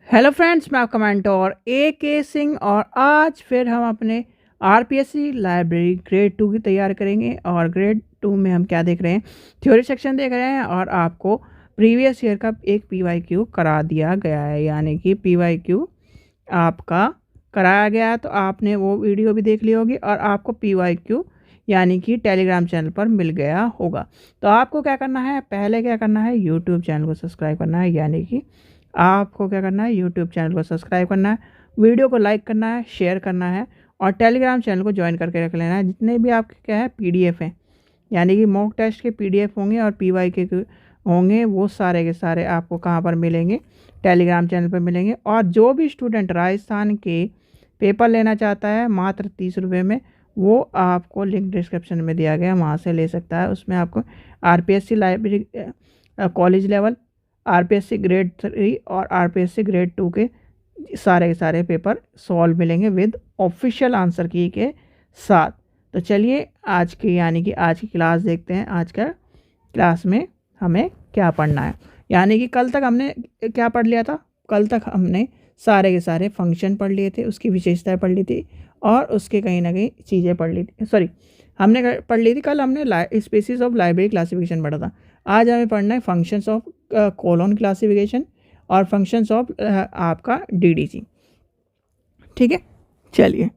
Hello friends, मैं आपका mentor AK Singh और आज फिर हम अपने RPSC लाइब्रेरी ग्रेड 2 की तैयारी करेंगे। और ग्रेड 2 में हम क्या देख रहे हैं, थ्योरी सेक्शन देख रहे हैं और आपको प्रीवियस ईयर का एक PYQ करा दिया गया है, यानी कि PYQ आपका कराया गया है। तो आपने वो वीडियो भी देख ली होगी और आपको PYQ यानी कि टेलीग्राम चैनल पर मिल गया होगा। तो आपको क्या करना है, पहले क्या करना है, यूट्यूब चैनल को सब्सक्राइब करना है, यानी कि आपको क्या करना है, यूट्यूब चैनल को सब्सक्राइब करना है, वीडियो को लाइक करना है, शेयर करना है और टेलीग्राम चैनल को ज्वाइन करके रख लेना है। जितने भी आपके क्या है PDF हैं, यानी कि मॉक टेस्ट के PDF होंगे और PYQ के होंगे, वो सारे के सारे आपको कहाँ पर मिलेंगे, टेलीग्राम चैनल पर मिलेंगे। और जो भी स्टूडेंट राजस्थान के पेपर लेना चाहता है मात्र 30 रुपये में, वो आपको लिंक डिस्क्रिप्शन में दिया गया, वहाँ से ले सकता है। उसमें आपको RPSC library college level, RPSC grade 3 और RPSC ग्रेड 2 के सारे पेपर सॉल्व मिलेंगे विद ऑफिशियल आंसर की के साथ। तो चलिए आज की यानी कि आज की क्लास देखते हैं। आज का क्लास में हमें क्या पढ़ना है, यानी कि कल तक हमने क्या पढ़ लिया था, कल तक हमने सारे के सारे फंक्शन पढ़ लिए थे, उसकी विशेषताएं पढ़ ली थी और उसके कहीं ना कहीं चीज़ें पढ़ ली थी। सॉरी, हमने पढ़ ली थी कल, हमने स्पीसीज ऑफ लाइब्रेरी क्लासिफिकेशन पढ़ा था। आज हमें पढ़ना है फंक्शंस ऑफ कोलोन क्लासिफिकेशन और फंक्शंस ऑफ आपका DDC। ठीक है, चलिए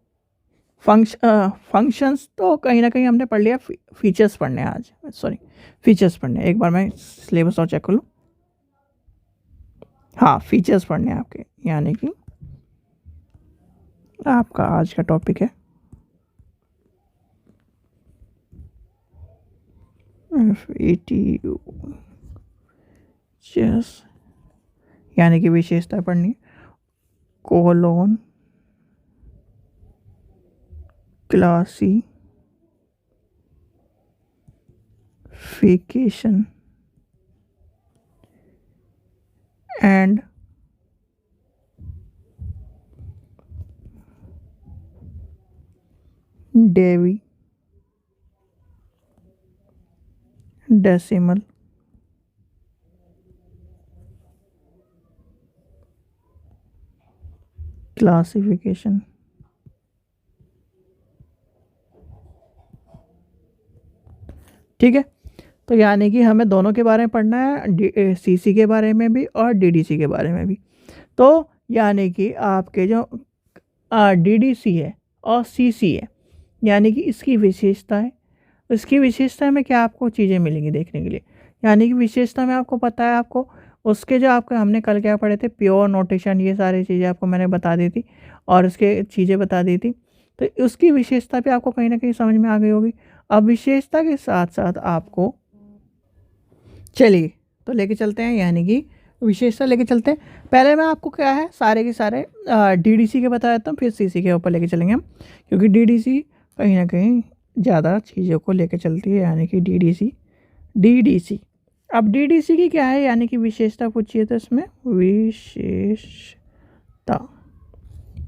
फंक्शंस तो कहीं ना कहीं हमने पढ़ लिया, फीचर्स पढ़ने हैं आज, सॉरी फीचर्स पढ़ने। एक बार मैं सिलेबस और चेक कर लूँ। हाँ, फीचर्स पढ़ने हैं आपके, यानी कि आपका आज का टॉपिक है फीचर्स, यानी कि विशेषता पढ़नी, colon classification and Dewey decimal classification. ठीक है, तो यानी कि हमें दोनों के बारे में पढ़ना है, CC के बारे में भी और DDC के बारे में भी। तो यानी कि आपके जो DDC है और CC है, यानी कि इसकी विशेषता है, इसकी विशेषता में क्या आपको चीज़ें मिलेंगी देखने के लिए। यानी कि विशेषता में आपको पता है, आपको उसके जो आपके हमने कल क्या पढ़े थे, प्योर नोटेशन, ये सारी चीज़ें आपको मैंने बता दी थी और उसके चीज़ें बता दी थी। तो उसकी विशेषता भी आपको कहीं ना कहीं समझ में आ गई होगी। अब विशेषता के साथ साथ आपको चलिए तो लेके चलते हैं, यानी कि विशेषता लेके चलते हैं। पहले मैं आपको क्या है, सारे के सारे DDC के बता देता हूँ, फिर CC के ऊपर लेके चलेंगे हम, क्योंकि DDC कहीं ना कहीं ज़्यादा चीज़ों को लेके चलती है, यानी कि DDC। अब DDC की क्या है, यानी कि विशेषता पूछिए तो इसमें विशेषता।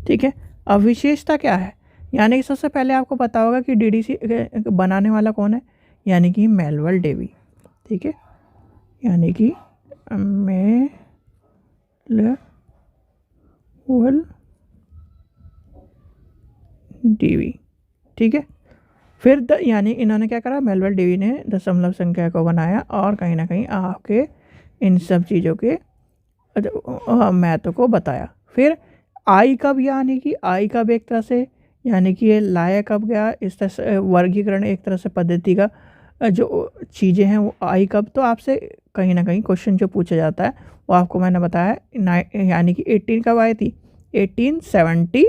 ठीक है, अब विशेषता क्या है, यानी कि सबसे पहले आपको पता होगा कि DDC बनाने वाला कौन है, यानी कि मेलविल डेवी। ठीक है, यानी कि मेलविल डेवी। ठीक है, फिर यानी इन्होंने क्या करा, मेलविल डेवी ने दशमलव संख्या को बनाया और कहीं ना कहीं आपके इन सब चीज़ों के महत्व को बताया। फिर आई कब, यानी कि आई कब एक तरह से, यानी कि ये लाया कब गया, इस तरह से वर्गीकरण एक तरह से पद्धति का जो चीज़ें हैं वो आई कब। तो आपसे कहीं ना कहीं क्वेश्चन जो पूछा जाता है वो आपको मैंने बताया, यानी कि 18 कब आई थी, 1870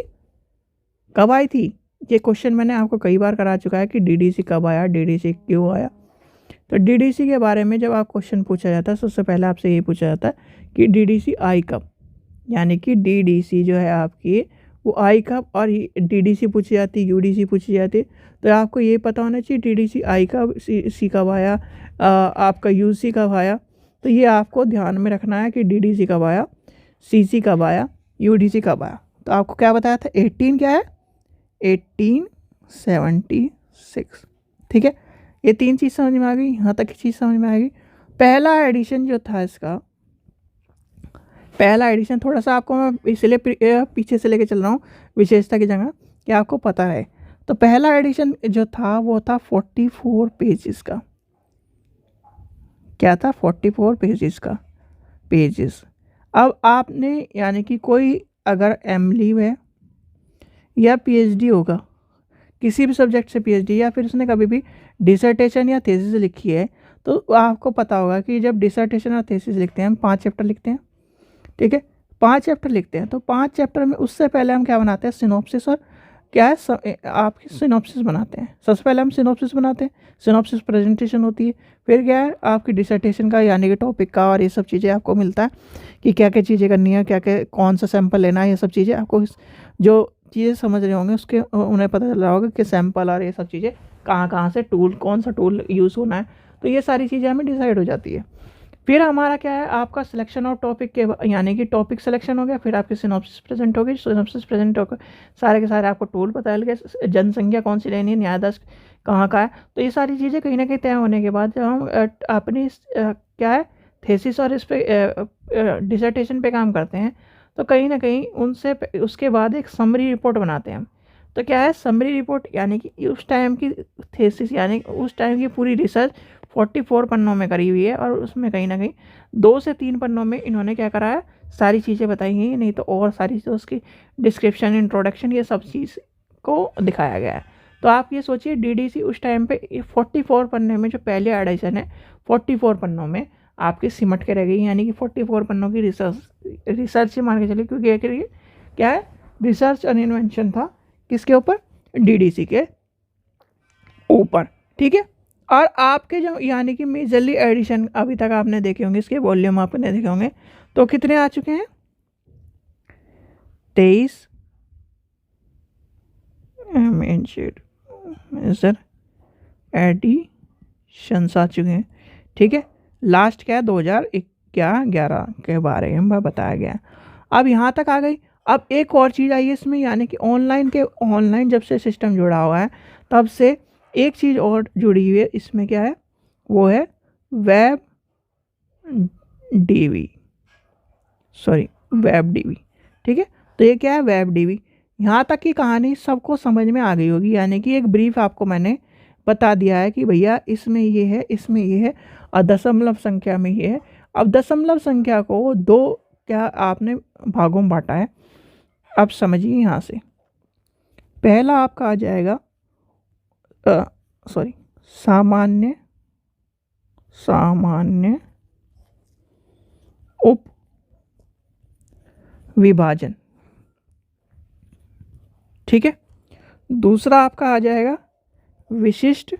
कब आई थी। ये क्वेश्चन मैंने आपको कई बार करा चुका है कि DDC कब आया, DDC क्यों आया। तो DDC के बारे में जब आप क्वेश्चन पूछा जाता है, सबसे पहले आपसे ये पूछा जाता है कि DDC आई कब, यानी कि DDC जो है आपकी वो आई कब, और DDC पूछी जाती है, UDC पूछी जाती है। तो आपको ये पता होना चाहिए DDC आई कब, CC कब आया, आपका UC कब आया। तो ये आपको ध्यान में रखना है कि DDC कब आया, CC कब आया, UDC कब आया। तो आपको क्या बताया था, 18 क्या है, 1876। ठीक है, ये तीन चीज़ समझ में आ गई, यहाँ तक की चीज़ समझ में आ गई। पहला एडिशन जो था इसका पहला एडिशन थोड़ा सा आपको मैं इसलिए पीछे से लेके चल रहा हूँ विशेषता की जगह कि आपको पता है। तो पहला एडिशन जो था वो था 44 पेजेस का। क्या था? 44 पेजेस का पेजेस। अब आपने यानी कि कोई अगर एमलिव है या पीएचडी होगा, किसी भी सब्जेक्ट से पीएचडी, या फिर उसने कभी भी डिसर्टेशन या थीसिस लिखी है, तो आपको पता होगा कि जब डिसर्टेशन और थीसिस लिखते हैं हम 5 चैप्टर लिखते हैं। ठीक है, 5 चैप्टर लिखते हैं। तो 5 चैप्टर में उससे पहले हम क्या बनाते हैं? सिनॉप्सिस। और क्या है आपकी सिनॉप्सिस बनाते हैं। सबसे पहले हम सिनॉप्सिस बनाते हैं, सिनॉप्सिस प्रेजेंटेशन होती है। फिर क्या है आपकी डिसर्टेशन का यानी कि टॉपिक का और ये सब चीज़ें आपको मिलता है कि क्या क्या चीज़ें करनी है, क्या क्या कौन सा सैंपल लेना है। ये सब चीज़ें आपको जो चीज़ें समझ रहे होंगे उसके उन्हें पता चल रहा होगा कि सैंपल और ये सब चीज़ें कहाँ कहाँ से टूल, कौन सा टूल यूज़ होना है। तो ये सारी चीज़ें हमें डिसाइड हो जाती है। फिर हमारा क्या है आपका सिलेक्शन ऑफ टॉपिक के यानी कि टॉपिक सिलेक्शन हो गया। फिर आपकी सिनॉप्सिस प्रेजेंट हो गई। सिनॉप्सिस प्रेजेंट होकर सारे के सारे आपको टूल पता चल गए, जनसंख्या कौन सी लेनी है, न्यायाधीश कहाँ का है। तो ये सारी चीज़ें कहीं ना कहीं तय होने के बाद जब हम अपनी क्या है थेसिस और इस पे डिसर्टेशन पे काम करते हैं, तो कहीं ना कहीं उनसे उसके बाद एक समरी रिपोर्ट बनाते हैं हम। तो क्या है समरी रिपोर्ट? यानी कि उस टाइम की थेसिस यानी उस टाइम की पूरी रिसर्च 44 पन्नों में करी हुई है, और उसमें कहीं ना कहीं 2 से 3 पन्नों में इन्होंने क्या करा है, सारी चीज़ें बताई गई, नहीं तो और सारी चीज़ें उसकी डिस्क्रिप्शन, इंट्रोडक्शन, ये सब चीज़ को दिखाया गया है। तो आप ये सोचिए डीडीसी उस टाइम पे 44 पन्ने में, जो पहले एडिशन है 44 पन्नों में आपकी सिमट के रह गई, यानी कि 44 पन्नों की रिसर्च से मान के चलिए, क्योंकि क्या है रिसर्च और इन्वेंशन था किसके ऊपर? डीडीसी के ऊपर। ठीक है, और आपके जो यानी कि मेजरली एडिशन अभी तक आपने देखे होंगे, इसके वॉल्यूम आपने देखे होंगे, तो कितने आ चुके हैं? 23 मेजर एडिशंस आ चुके हैं। ठीक है, लास्ट क्या है 2011 के बारे में बताया गया। अब यहाँ तक आ गई। अब एक और चीज़ आई है इसमें, यानी कि ऑनलाइन जब से सिस्टम जुड़ा हुआ है तब से एक चीज़ और जुड़ी हुई है इसमें। क्या है? वो है वेब डीवी, वेब डीवी। ठीक है, तो ये क्या है? Web Dewey. यहाँ तक की कहानी सबको समझ में आ गई होगी, यानी कि एक ब्रीफ आपको मैंने बता दिया है कि भैया इसमें ये है, इसमें ये है, और दशमलव संख्या में ये है। अब दशमलव संख्या को 2 क्या आपने भागों में बांटा है। अब समझिए यहाँ से, पहला आपका आ जाएगा सामान्य उप विभाजन। ठीक है, दूसरा आपका आ जाएगा विशिष्ट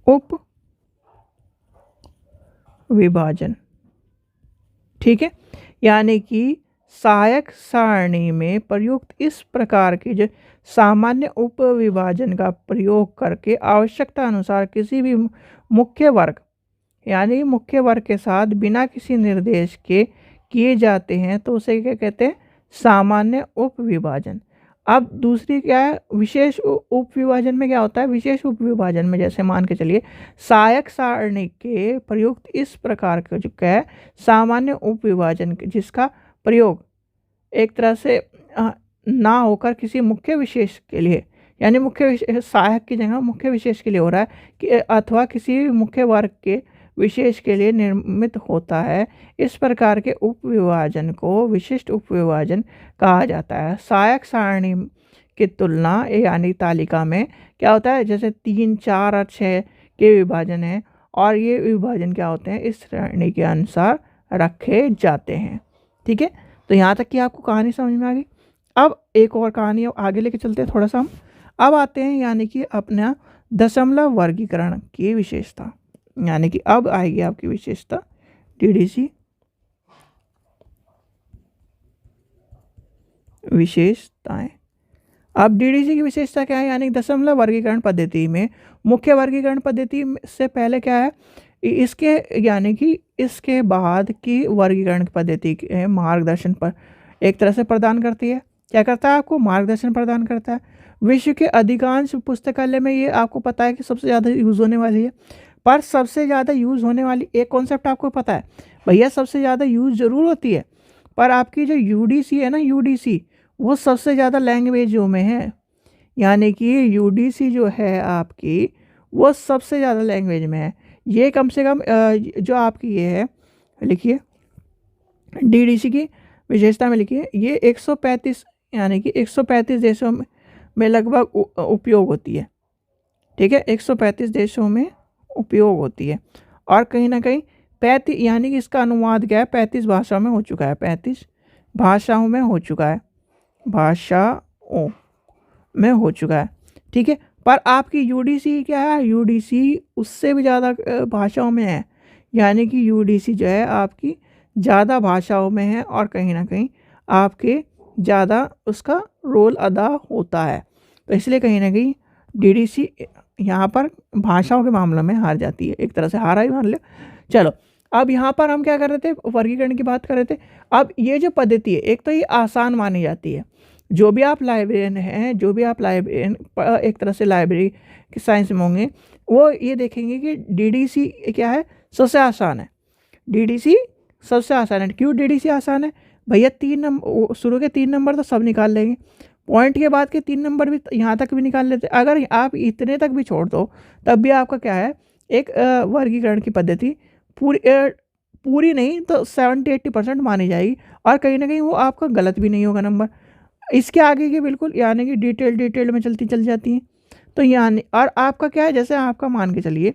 उप विभाजन। ठीक है, यानी कि सहायक सारणी में प्रयुक्त इस प्रकार के जो सामान्य उप विभाजन का प्रयोग करके आवश्यकता अनुसार किसी भी मुख्य वर्ग यानी मुख्य वर्ग के साथ बिना किसी निर्देश के किए जाते हैं, तो उसे क्या कहते हैं? सामान्य उप विभाजन। अब दूसरी क्या है? विशेष उप विभाजन में क्या होता है? विशेष उप विभाजन में जैसे मान के चलिए सहायक सारणी के प्रयुक्त इस प्रकार का जो क्या है सामान्य उप विभाजन जिसका प्रयोग एक तरह से ना होकर किसी मुख्य विशेष के लिए, यानी मुख्य विशेष सहायक की जगह मुख्य विशेष के लिए हो रहा है कि अथवा किसी मुख्य वर्ग के विशेष के लिए निर्मित होता है, इस प्रकार के उप विभाजन को विशिष्ट उप विभाजन कहा जाता है। सहायक सारणी की तुलना यानी तालिका में क्या होता है? जैसे 3, 4 और 6 के विभाजन है, और ये विभाजन क्या होते हैं? इस श्रेणी के अनुसार रखे जाते हैं। ठीक है, तो यहाँ तक कि आपको कहानी समझ में आ गई। अब एक और कहानी आगे लेके चलते हैं थोड़ा सा हम। अब आते हैं यानी कि अपना दशमलव वर्गीकरण की विशेषता, यानी कि अब आएगी आपकी विशेषता डीडीसी विशेषताएं। अब डीडीसी की विशेषता क्या है? यानी दशमलव वर्गीकरण पद्धति में मुख्य वर्गीकरण पद्धति से पहले क्या है इसके, यानी कि इसके बाद की वर्गीकरण पद्धति के मार्गदर्शन पर एक तरह से प्रदान करती है। क्या करता है? आपको मार्गदर्शन प्रदान करता है। विश्व के अधिकांश पुस्तकालय में ये आपको पता है कि सबसे ज़्यादा यूज़ होने वाली है। पर सबसे ज़्यादा यूज़ होने वाली एक कॉन्सेप्ट आपको पता है भैया, सबसे ज़्यादा यूज़ ज़रूर होती है, पर आपकी जो यूडीसी है ना, यूडीसी वो सबसे ज़्यादा लैंग्वेजों में है। यानी कि यूडीसी जो है आपकी, वो सबसे ज़्यादा लैंग्वेज में है। ये कम से कम जो आपकी ये है, लिखिए डीडीसी की विशेषता में लिखिए, ये 135 यानी कि 135 देशों में लगभग उपयोग होती है। ठीक है, 135 देशों में उपयोग होती है। और कहीं ना कहीं 35 यानी कि इसका अनुवाद क्या है, 35 भाषाओं में हो चुका है, 35 भाषाओं में हो चुका है, भाषाओं में हो चुका है। ठीक है, पर आपकी यूडीसी क्या है, यूडीसी उससे भी ज़्यादा भाषाओं में है। यानी कि यूडीसी जो है आपकी ज़्यादा भाषाओं में है और कहीं ना कहीं आपके ज़्यादा उसका रोल अदा होता है। तो इसलिए कहीं ना कहीं डीडीसी यहाँ पर भाषाओं के मामले में हार जाती है, एक तरह से हारा ही मान लो। चलो, अब यहाँ पर हम क्या कर रहे थे, वर्गीकरण की बात कर रहे थे। अब ये जो पद्धति है, एक तो ये आसान मानी जाती है। जो भी आप लाइब्रेरियन हैं, जो भी आप लाइब्रेरियन एक तरह से लाइब्रेरी के साइंस में होंगे, वो ये देखेंगे कि डीडीसी क्या है, सबसे आसान है। डीडीसी सबसे आसान है। क्यों डीडीसी आसान है भैया, 3 नंबर शुरू के 3 नंबर तो सब निकाल लेंगे, पॉइंट के बाद के 3 नंबर भी यहाँ तक भी निकाल लेते। अगर आप इतने तक भी छोड़ दो तब भी आपका क्या है, एक वर्गीकरण की पद्धति पूरी नहीं तो 70-80% मानी जाएगी, और कहीं ना कहीं वो आपका गलत भी नहीं होगा नंबर। इसके आगे की बिल्कुल यानी कि डिटेल में चलती चल जाती हैं। तो यानी और आपका क्या है, जैसे आपका मान के चलिए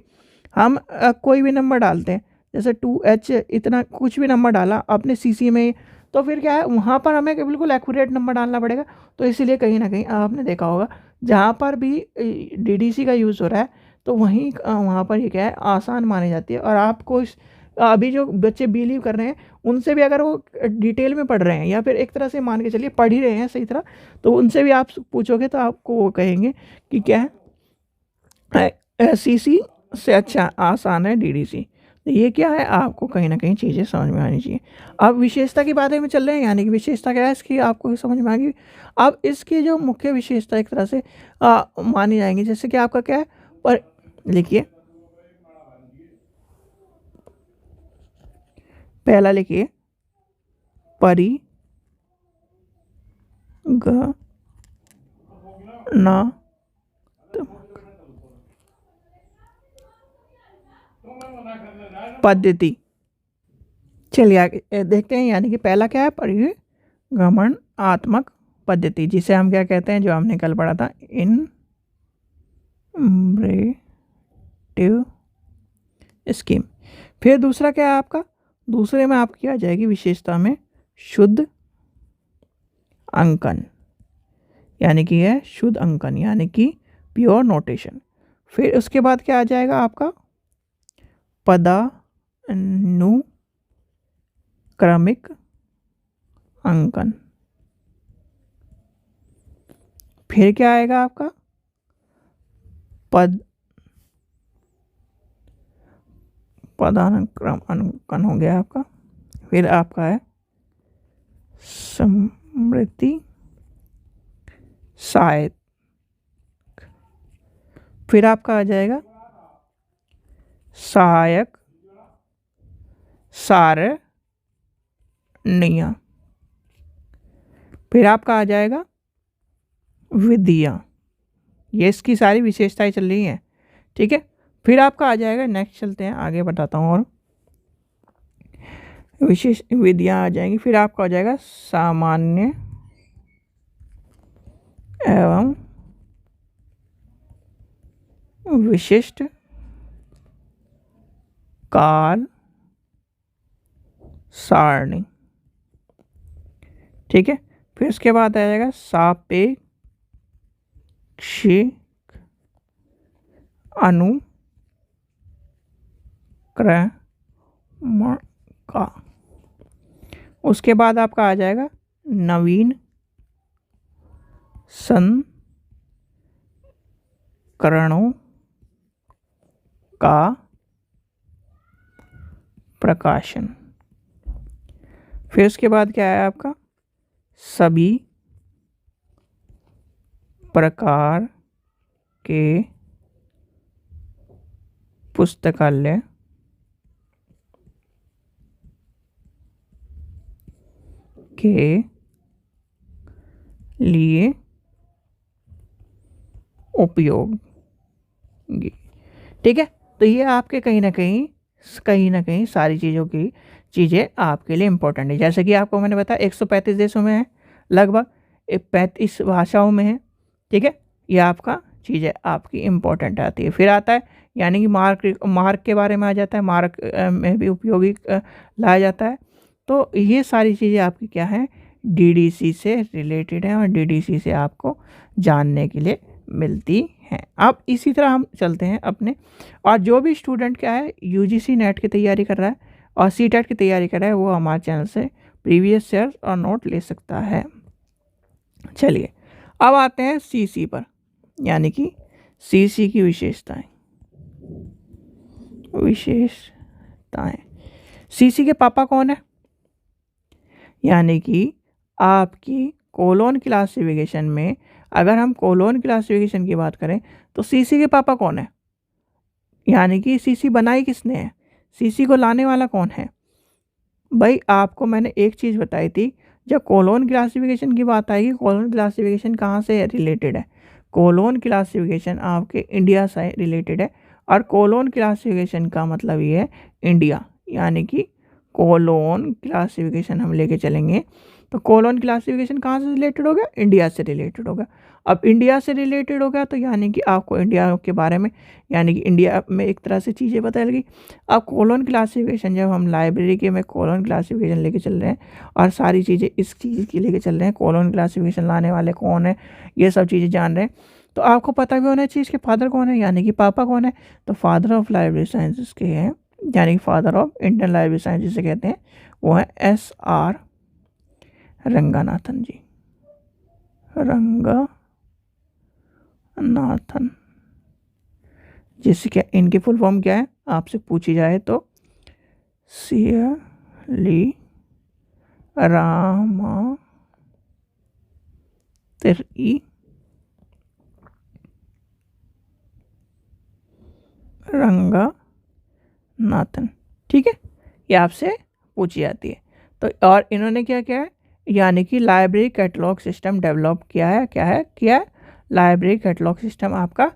हम कोई भी नंबर डालते हैं, जैसे 2H इतना कुछ भी नंबर डाला अपने सीसी में, तो फिर क्या है, वहाँ पर हमें बिल्कुल एक्यूरेट नंबर डालना पड़ेगा। तो इसीलिए कहीं ना कहीं आपने देखा होगा जहाँ पर भी डीडीसी का यूज़ हो रहा है, तो वहीं वहाँ पर ये क्या है, आसान मानी जाती है। और आपको अभी जो बच्चे बिलीव कर रहे हैं, उनसे भी अगर वो डिटेल में पढ़ रहे हैं या फिर एक तरह से मान के चलिए पढ़ ही रहे हैं सही तरह, तो उनसे भी आप पूछोगे तो आपको वो कहेंगे कि क्या है, सीसी से अच्छा आसान है डीडीसी। तो ये क्या है, आपको कहीं ना कहीं चीज़ें समझ में आनी चाहिए। अब विशेषता की बातें में चल रहे हैं, यानी कि विशेषता क्या है इसकी, आपको समझ में आ गई। अब इसकी जो मुख्य विशेषता एक तरह से मानी जाएंगी, जैसे कि आपका क्या है, पर लिखिए, पहला लिखिए पद्धति। चलिए आगे देखते हैं, यानी कि पहला क्या है, परिगमनात्मक पद्धति, जिसे हम क्या कहते हैं, जो हमने कल पढ़ा था, इनब्रेटिव स्कीम। फिर दूसरा क्या है आपका, दूसरे में आपकी आ जाएगी विशेषता में शुद्ध अंकन, यानी कि है शुद्ध अंकन, यानी कि प्योर नोटेशन। फिर उसके बाद क्या आ जाएगा आपका, पदानुक्रमिक अंकन। फिर क्या आएगा आपका, पदानुक्रम अंकन हो गया आपका। फिर आपका है स्मृति सहायक। फिर आपका आ जाएगा सहायक सारणियाँ। फिर आपका आ जाएगा विधियाँ। ये इसकी सारी विशेषताएं चल रही हैं, ठीक है। फिर आपका आ जाएगा, नेक्स्ट चलते हैं आगे बताता हूँ, और विशेष विधियाँ आ जाएंगी। फिर आपका हो जाएगा सामान्य एवं विशिष्ट काल सारणी, ठीक है। फिर उसके बाद आ जाएगा सापेक्षिक अनुक्रमण का। उसके बाद आपका आ जाएगा नवीन संस्करणों का प्रकाशन। फिर उसके बाद क्या है आपका, सभी प्रकार के पुस्तकालय के लिए उपयोगी। ठीक है, तो ये आपके कहीं ना कहीं सारी चीज़ें आपके लिए इम्पोर्टेंट है। जैसे कि आपको मैंने बताया 135 देशों में है, लगभग 35 भाषाओं में है। ठीक है, ये आपका चीज़ें आपकी इम्पोर्टेंट आती है। फिर आता है यानी कि मार्क के बारे में आ जाता है, मार्क में भी उपयोगी लाया जाता है। तो ये सारी चीज़ें आपकी क्या है, डीडीसी से रिलेटेड है और डीडीसी से आपको जानने के लिए मिलती हैं। अब इसी तरह हम चलते हैं अपने, और जो भी स्टूडेंट क्या है यूजीसी नेट की तैयारी कर रहा है और सीटेट की तैयारी कर रहा है, वो हमारे चैनल से प्रीवियस ईयर और नोट ले सकता है। चलिए अब आते हैं सीसी पर, यानी कि सीसी की विशेषताएं। सीसी के पापा कौन है, यानी कि आपकी कोलोन क्लासिफिकेशन में अगर हम कोलोन क्लासिफिकेशन की बात करें तो सीसी के पापा कौन है, यानी कि सीसी बनाई किसने है, सीसी को लाने वाला कौन है। भाई आपको मैंने एक चीज़ बताई थी, जब कोलोन क्लासिफिकेशन की बात आएगी, कोलोन क्लासिफिकेशन कहाँ से रिलेटेड है, कोलोन क्लासिफिकेशन आपके इंडिया से रिलेटेड है। और कोलोन क्लासिफिकेशन का मतलब ये है इंडिया, यानी कि कोलोन क्लासिफिकेशन हम लेके चलेंगे तो कोलोन क्लासिफिकेशन कहाँ से रिलेटेड हो गया, इंडिया से रिलेटेड होगा। अब इंडिया से रिलेटेड हो गया तो यानी कि आपको इंडिया के बारे में, यानी कि इंडिया में एक तरह से चीज़ें पता लगी। अब कोलोन क्लासिफिकेशन, जब हम लाइब्रेरी के में कोलोन क्लासिफिकेशन लेके चल रहे हैं और सारी चीज़ें इस चीज़ की लेके चल रहे हैं, कोलोन क्लासिफिकेशन लाने वाले कौन है, ये सब चीज़ें जान रहे हैं, तो आपको पता भी होना चाहिए इसके फादर कौन है, यानी कि पापा कौन है। तो फादर ऑफ लाइब्रेरी साइंसेस के हैं, यानी कि father of Indian library science जिसे कहते हैं, वो है SR रंगनाथन जी, रंगनाथन, जिसके इनकी फुल फॉर्म क्या है आपसे पूछी जाए तो सियली रामातिरी रंगनाथन। ठीक है, ये आपसे पूछी जाती है। तो और इन्होंने क्या किया है, यानी कि लाइब्रेरी कैटलॉग सिस्टम डेवलप किया है, किया है लाइब्रेरी कैटलॉग सिस्टम आपका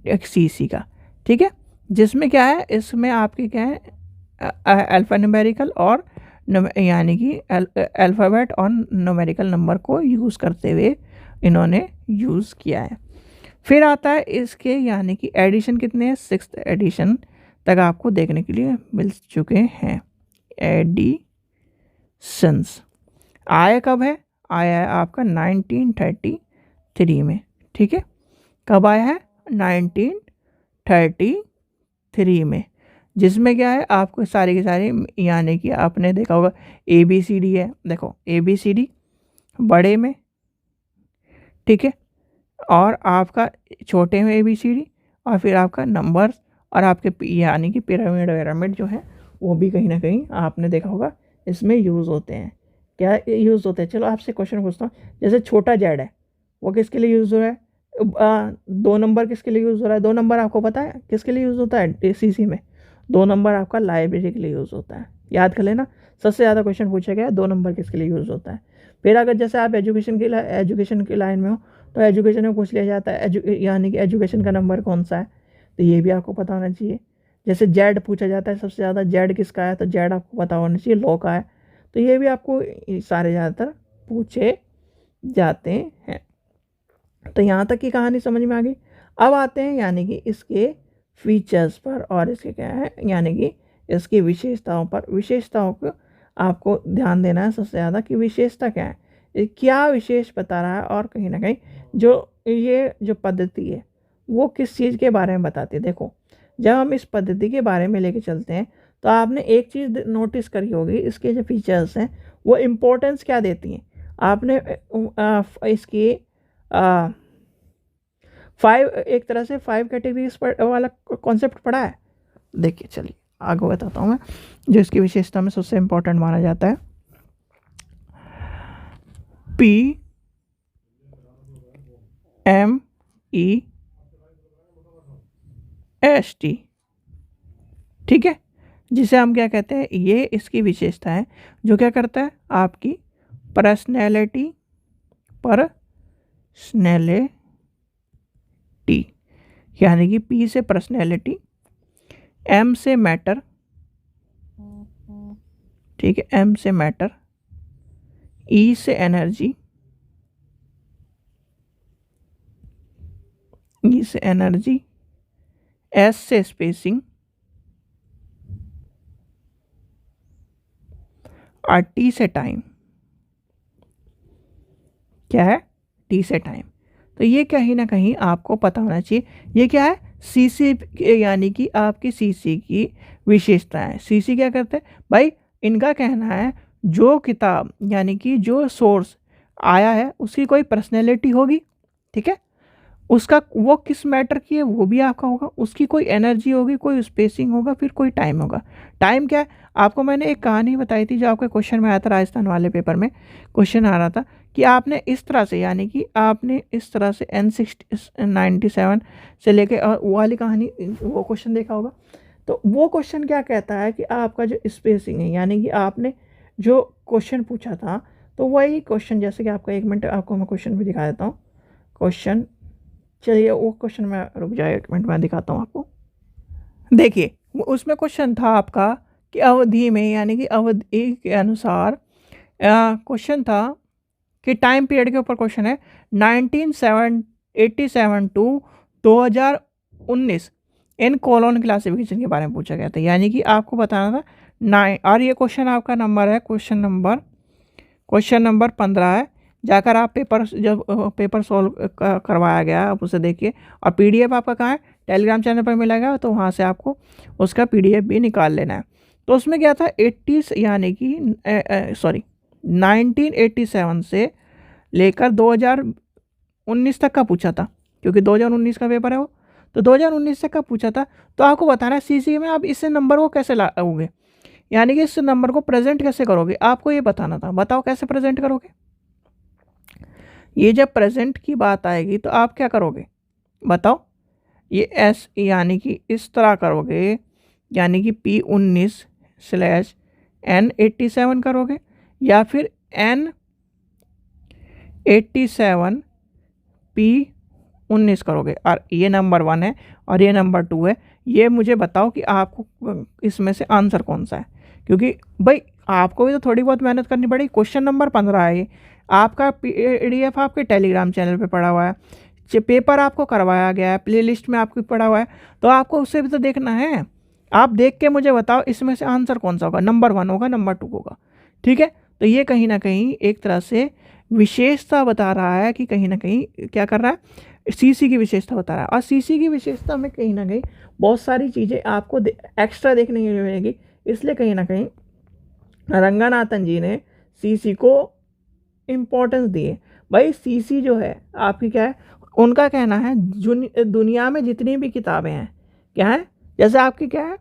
एक सीसी का। ठीक है, जिसमें क्या है, इसमें आपके क्या है अल्फ़ान्यूमेरिकल और यानी कि अल्फ़ाबेट और न्यूमेरिकल नंबर को यूज़ करते हुए इन्होंने यूज़ किया है। फिर आता है इसके यानी कि एडिशन कितने हैं, 6th एडिशन तक आपको देखने के लिए मिल चुके हैं। एडिशंस आया कब है, आया है आपका 1933 में। ठीक है, कब आया है, 1933 में, जिसमें क्या है आपको सारी की सारी, यानी कि आपने देखा होगा ABCD है, देखो ABCD बड़े में, ठीक है, और आपका छोटे में ABCD, और फिर आपका नंबर्स, और आपके यानी कि पिरामिड जो है वो भी कहीं ना कहीं आपने देखा होगा इसमें यूज़ होते हैं। क्या यूज़ होते हैं, चलो आपसे क्वेश्चन पूछता हूँ, जैसे छोटा जेड है वो किसके लिए यूज़ हो रहा है, 2 नंबर किसके लिए यूज़ हो रहा है, 2 नंबर आपको पता है किसके लिए यूज़ होता है सीसी में, 2 नंबर आपका लाइब्रेरी के लिए यूज़ होता है, याद कर लेना, सबसे ज़्यादा क्वेश्चन पूछा गया है 2 नंबर किसके लिए यूज़ होता है। फिर अगर जैसे आप एजुकेशन की लाइन में हो तो एजुकेशन में पूछ लिया जाता है यानी कि एजुकेशन का नंबर कौन सा है, तो ये भी आपको पता होना चाहिए। जैसे जेड पूछा जाता है सबसे ज़्यादा, जेड किसका है, तो जेड आपको पता होना चाहिए लॉ का है। तो ये भी आपको सारे ज़्यादातर पूछे जाते हैं। तो यहाँ तक की कहानी समझ में आ गई। अब आते हैं यानी कि इसके फीचर्स पर, और इसके क्या है यानी कि इसकी विशेषताओं पर। विशेषताओं को आपको ध्यान देना है सबसे ज़्यादा कि विशेषता क्या है, ये क्या विशेष बता रहा है, और कहीं ना कहीं ये जो पद्धति है वो किस चीज़ के बारे में बताती है। देखो जब हम इस पद्धति के बारे में लेके चलते हैं तो आपने एक चीज़ नोटिस करी होगी, इसके जो फीचर्स हैं वो इम्पोर्टेंस क्या देती हैं। आपने इसकी 5 एक तरह से 5 कैटेगरीज पर वाला कॉन्सेप्ट पढ़ा है। देखिए चलिए आगे बताता हूँ मैं, जो इसकी विशेषता में सबसे इम्पोर्टेंट माना जाता है, PMEST, ठीक है, जिसे हम क्या कहते हैं, ये इसकी विशेषता है जो क्या करता है, आपकी पर्सनैलिटी यानी कि P से पर्सनैलिटी, M से मैटर, ठीक है, M से मैटर, E से एनर्जी, E से एनर्जी, S से स्पेसिंग और T से टाइम। क्या है, T से टाइम। तो ये कहीं ना कहीं आपको पता होना चाहिए, ये क्या है, सीसी यानी कि आपकी सीसी की विशेषता है। सीसी क्या करते हैं भाई, इनका कहना है जो किताब यानी कि जो सोर्स आया है उसकी कोई पर्सनैलिटी होगी, ठीक है, उसका वो किस मैटर की है वो भी आपका होगा, उसकी कोई एनर्जी होगी, कोई स्पेसिंग होगा, फिर कोई टाइम होगा। टाइम क्या है, आपको मैंने एक कहानी बताई थी जो आपके क्वेश्चन में आया था, राजस्थान वाले पेपर में क्वेश्चन आ रहा था कि आपने इस तरह से यानी कि आपने इस तरह से N97 से लेके और वो वाली कहानी वो क्वेश्चन देखा होगा। तो वो क्वेश्चन क्या कहता है कि आपका जो स्पेसिंग है यानी कि आपने जो क्वेश्चन पूछा था, तो वही क्वेश्चन, जैसे कि आपका 1 मिनट आपको मैं क्वेश्चन भी दिखा देता हूँ। क्वेश्चन, चलिए वो क्वेश्चन में रुक जाए, 1 मिनट में दिखाता हूँ आपको। देखिए उसमें क्वेश्चन था आपका कि अवधि में यानी कि अवधि के अनुसार क्वेश्चन था कि टाइम पीरियड के ऊपर क्वेश्चन है 1987 टू 2019 इन कोलोन क्लासिफिकेशन के बारे में पूछा गया था, यानी कि आपको बताना था 9। और ये क्वेश्चन आपका नंबर है क्वेश्चन नंबर 15 है। जाकर आप जब पेपर सॉल्व करवाया गया आप उसे देखिए, और पीडीएफ आपका कहाँ है, टेलीग्राम चैनल पर मिलेगा, तो वहाँ से आपको उसका पीडीएफ भी निकाल लेना है। तो उसमें क्या था 80 यानी कि 1987 से लेकर 2019 तक का पूछा था, क्योंकि 2019 का पेपर है वो, तो 2019 तक का पूछा था। तो आपको बताना है सीसी में आप इस नंबर को कैसे लाओगे, यानी कि इस नंबर को प्रेजेंट कैसे करोगे, आपको ये बताना था। बताओ कैसे प्रेजेंट करोगे। ये जब प्रेजेंट की बात आएगी तो आप क्या करोगे बताओ, ये एस यानी कि इस तरह करोगे, यानी कि P19/N87 करोगे, या फिर N87 P19 करोगे। और ये नंबर 1 है और ये नंबर 2 है। ये मुझे बताओ कि आपको इसमें से आंसर कौन सा है, क्योंकि भाई आपको भी तो थोड़ी बहुत मेहनत करनी पड़ेगी। क्वेश्चन नंबर 15 है ये, आपका पीडीएफ आपके टेलीग्राम चैनल पे पड़ा हुआ है, पेपर आपको करवाया गया है, प्लेलिस्ट में आपको पड़ा हुआ है, तो आपको उससे भी तो देखना है। आप देख के मुझे बताओ इसमें से आंसर कौन सा होगा, नंबर 1 होगा, नंबर 2 होगा, ठीक है। तो ये कहीं ना कहीं एक तरह से विशेषता बता रहा है कि कहीं ना कहीं क्या कर रहा है, सीसी की विशेषता बता रहा है। और सीसी की विशेषता में कहीं ना कहीं बहुत सारी चीज़ें आपको एक्स्ट्रा देखने को मिलेगी, इसलिए कहीं ना कहीं रंगनाथन जी ने सीसी को इम्पोर्टेंस दी है। भाई सीसी जो है आपकी क्या है, उनका कहना है दुनिया में जितनी भी किताबें हैं क्या है, जैसे आपकी क्या है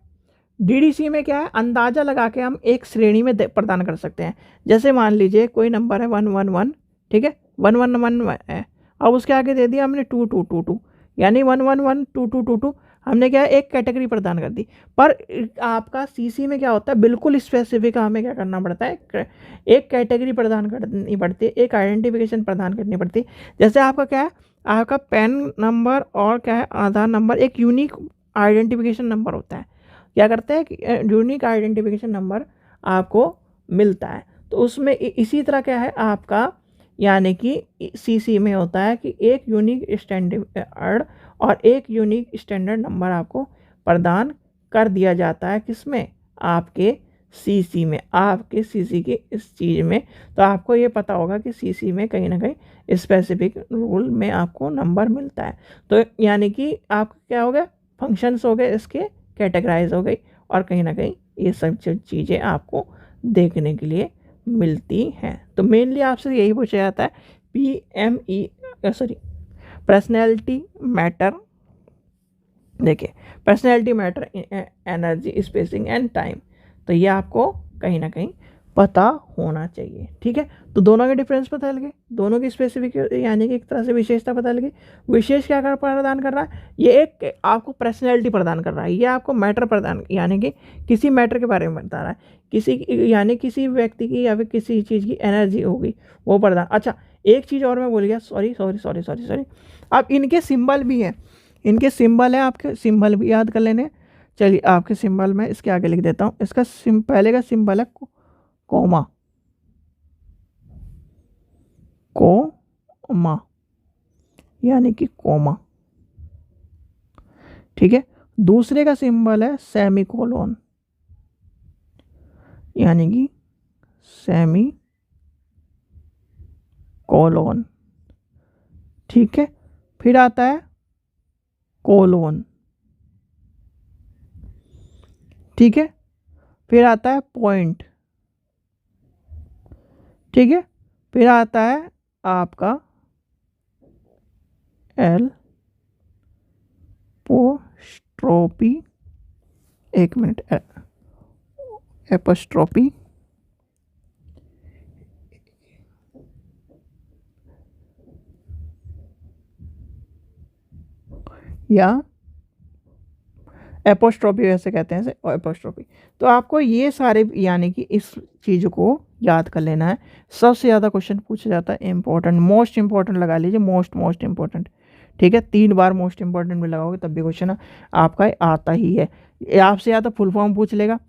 डीडीसी में क्या है, अंदाज़ा लगा के हम एक श्रेणी में प्रदान कर सकते हैं। जैसे मान लीजिए कोई नंबर है 111, ठीक है, 111 है, अब उसके आगे दे दिया हमने 2222, यानी 1112222 हमने क्या है एक कैटेगरी प्रदान कर दी। पर आपका सीसी में क्या होता है, बिल्कुल स्पेसिफिक हमें क्या करना पड़ता है, एक कैटेगरी प्रदान करनी पड़ती है, एक आइडेंटिफिकेशन प्रदान करनी पड़ती है। जैसे आपका क्या है, आपका पैन नंबर और क्या है आधार नंबर एक यूनिक आइडेंटिफिकेशन नंबर होता है। क्या करते हैं कि यूनिक आइडेंटिफिकेशन नंबर आपको मिलता है। तो उसमें इसी तरह क्या है आपका, यानी कि सीसी में होता है कि एक यूनिक स्टैंडर्ड और एक यूनिक स्टैंडर्ड नंबर आपको प्रदान कर दिया जाता है, किसमें, आपके सीसी में, आपके सीसी के इस चीज़ में। तो आपको ये पता होगा कि सीसी में कहीं ना कहीं स्पेसिफिक रूल में आपको नंबर मिलता है। तो यानी कि आपका क्या हो गया, फंक्शंस हो गए, इसके कैटेगराइज हो गई, और कहीं ना कहीं ये सब चीज़ें आपको देखने के लिए मिलती हैं। तो मेनली आपसे यही पूछा जाता है पर्सनैलिटी मैटर। देखिए personality matter, energy, spacing and time, तो ये आपको कहीं ना कहीं पता होना चाहिए। ठीक है, तो दोनों के डिफरेंस पता लगे, दोनों की स्पेसिफिक यानी कि एक तरह से विशेषता पता लगी। विशेष क्या प्रदान कर रहा है, ये एक आपको पर्सनैलिटी प्रदान कर रहा है, ये आपको मैटर प्रदान यानी कि किसी मैटर के बारे में बता रहा है, किसी यानी किसी व्यक्ति की या फिर किसी चीज़ की एनर्जी होगी वो प्रदान। अच्छा, एक चीज़ और मैं बोल गया, सॉरी। अब इनके सिंबल भी हैं, इनके सिंबल है, आपके सिंबल भी याद कर लेने। चलिए आपके सिंबल में इसके आगे लिख देता हूँ। इसका पहले का सिंबल है कोमा, कोमा यानी कि कोमा। ठीक है, दूसरे का सिंबल है सेमीकोलन यानी कि सेमी कोलोन। ठीक है, फिर आता है कोलोन। ठीक है, फिर आता है पॉइंट। ठीक है, फिर आता है आपका एपोस्ट्रोपी, एक मिनट, एपोस्ट्रोपी या एपोस्ट्रोपी वैसे कहते हैं इसे, एपोस्ट्रोपी। तो आपको ये सारे यानी कि इस चीज़ को याद कर लेना है। सबसे ज़्यादा क्वेश्चन पूछा जाता है इंपॉर्टेंट, मोस्ट इंपॉर्टेंट लगा लीजिए, मोस्ट इंपॉर्टेंट। ठीक है, 3 बार मोस्ट इंपॉर्टेंट में लगाओगे तब भी क्वेश्चन आपका आता ही है। आपसे या तो फुल फॉर्म पूछ लेगा,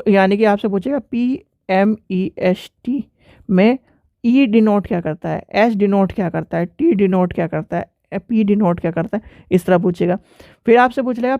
यानी कि आपसे पूछेगा PMEST में E डिनोट क्या करता है, S डिनोट क्या करता है, T डिनोट क्या करता है, P डिनोट क्या करता है, इस तरह पूछेगा। फिर आपसे पूछ लेगा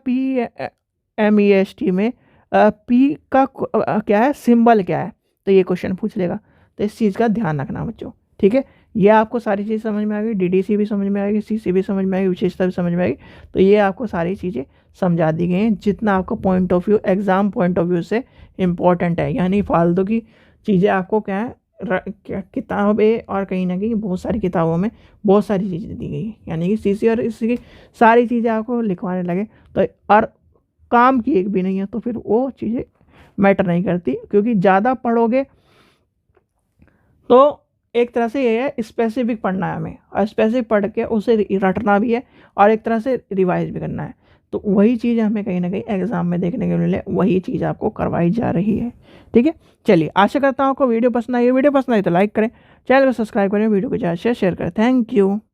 PMEST में P का क्या है, सिंबल क्या है, तो ये क्वेश्चन पूछ लेगा। तो इस चीज़ का ध्यान रखना बच्चों। ठीक है, ये आपको सारी चीज़ समझ में आ गई, DDC भी समझ में आएगी, CC भी समझ में आएगी, विशेषता भी समझ में आएगी। तो ये आपको सारी चीज़ें समझा दी गई हैं जितना आपको point of view, exam point of view से इम्पॉर्टेंट है। यानी फालतू की चीज़ें आपको क्या है, क्या किताबें और कहीं ना कहीं बहुत सारी किताबों में बहुत सारी चीज़ें दी गई हैं, यानी कि CC और इसकी सारी चीज़ें आपको लिखवाने लगे तो और काम की एक भी नहीं है, तो फिर वो चीज़ें मैटर नहीं करती, क्योंकि ज़्यादा पढ़ोगे तो एक तरह से ये है स्पेसिफिक पढ़ना है हमें, और स्पेसिफिक पढ़ के उसे रटना भी है और एक तरह से रिवाइज भी करना है। तो वही चीज़ हमें कहीं ना कहीं एग्जाम में देखने को मिले, वही चीज़ आपको करवाई जा रही है। ठीक है, चलिए आशा करता हूँ आपको वीडियो पसंद आई। वीडियो पसंद आई तो लाइक करें, चैनल को सब्सक्राइब करें, वीडियो को ज़्यादा शेयर करें। Thank you.